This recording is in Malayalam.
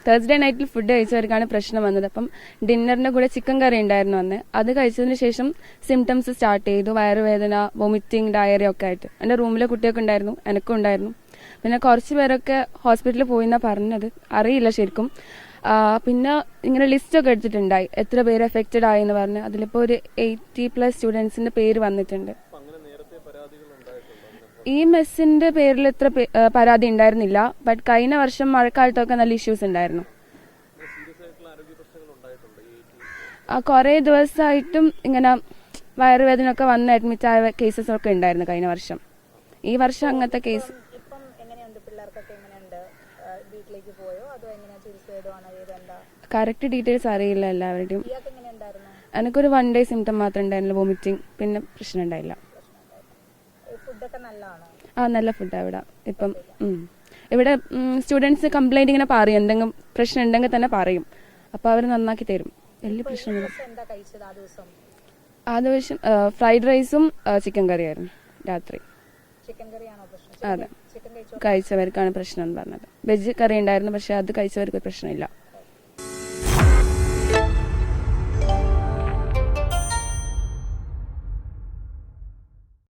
തേഴ്സ്ഡേ നൈറ്റിൽ ഫുഡ് കഴിച്ചവർക്കാണ് പ്രശ്നം വന്നത്. അപ്പം ഡിന്നറിന്റെ കൂടെ ചിക്കൻ കറി ഉണ്ടായിരുന്നു അന്ന്. അത് കഴിച്ചതിന് ശേഷം സിംറ്റംസ് സ്റ്റാർട്ട് ചെയ്തു. വയറുവേദന, വൊമിറ്റിംഗ്, ഡയറി ഒക്കെ ആയിട്ട്. എൻ്റെ റൂമിലെ കുട്ടിയൊക്കെ ഉണ്ടായിരുന്നു, എനിക്കും ഉണ്ടായിരുന്നു. പിന്നെ കുറച്ച് പേരൊക്കെ ഹോസ്പിറ്റലിൽ പോയി എന്നാ പറഞ്ഞത്, അറിയില്ല ശരിക്കും. പിന്നെ ഇങ്ങനെ ലിസ്റ്റ് ഒക്കെ എടുത്തിട്ടുണ്ടായി എത്ര പേര് എഫക്റ്റഡ് ആയി എന്ന് പറഞ്ഞ്. അതിലിപ്പോ ഒരു 80+ സ്റ്റുഡൻസിന്റെ പേര് വന്നിട്ടുണ്ട്. ഈ മെസ്സിന്റെ പേരിൽ ഇത്ര പരാതി ഉണ്ടായിരുന്നില്ല. ബട്ട് കഴിഞ്ഞ വർഷം മഴക്കാലത്തൊക്കെ നല്ല ഇഷ്യൂസ് ഉണ്ടായിരുന്നു. കുറെ ദിവസമായിട്ടും ഇങ്ങനെ വയറുവേദന ഒക്കെ വന്ന് അഡ്മിറ്റ് ആയ കേസസ് ഒക്കെ ഉണ്ടായിരുന്നു കഴിഞ്ഞ വർഷം. ഈ വർഷം അങ്ങനത്തെ കേസ് കറക്റ്റ് ഡീറ്റെയിൽസ് അറിയില്ല എല്ലാവരുടെയും. എനിക്കൊരു 1 day സിംറ്റം മാത്രമേ ഉണ്ടായിരുന്നില്ല, വോമിറ്റിംഗ്. പിന്നെ പ്രശ്നം ഉണ്ടായില്ല. നല്ല ഫുഡാണ് ഇവിടെ. ഇപ്പം ഇവിടെ സ്റ്റുഡൻസ് കംപ്ലൈന്റ് ഇങ്ങനെ പറയും, എന്തെങ്കിലും പ്രശ്നം ഉണ്ടെങ്കിൽ തന്നെ പറയും. അപ്പൊ അവർ നന്നാക്കി തരും. വലിയ പ്രശ്നമില്ല. ആ ദിവസം ഫ്രൈഡ് റൈസും ചിക്കൻ കറിയായിരുന്നു രാത്രി. അതെ, കഴിച്ചവർക്കാണ് പ്രശ്നം എന്ന് പറഞ്ഞത്. വെജ് കറി ഉണ്ടായിരുന്നു, പക്ഷെ അത് കഴിച്ചവർക്ക് പ്രശ്നമില്ല.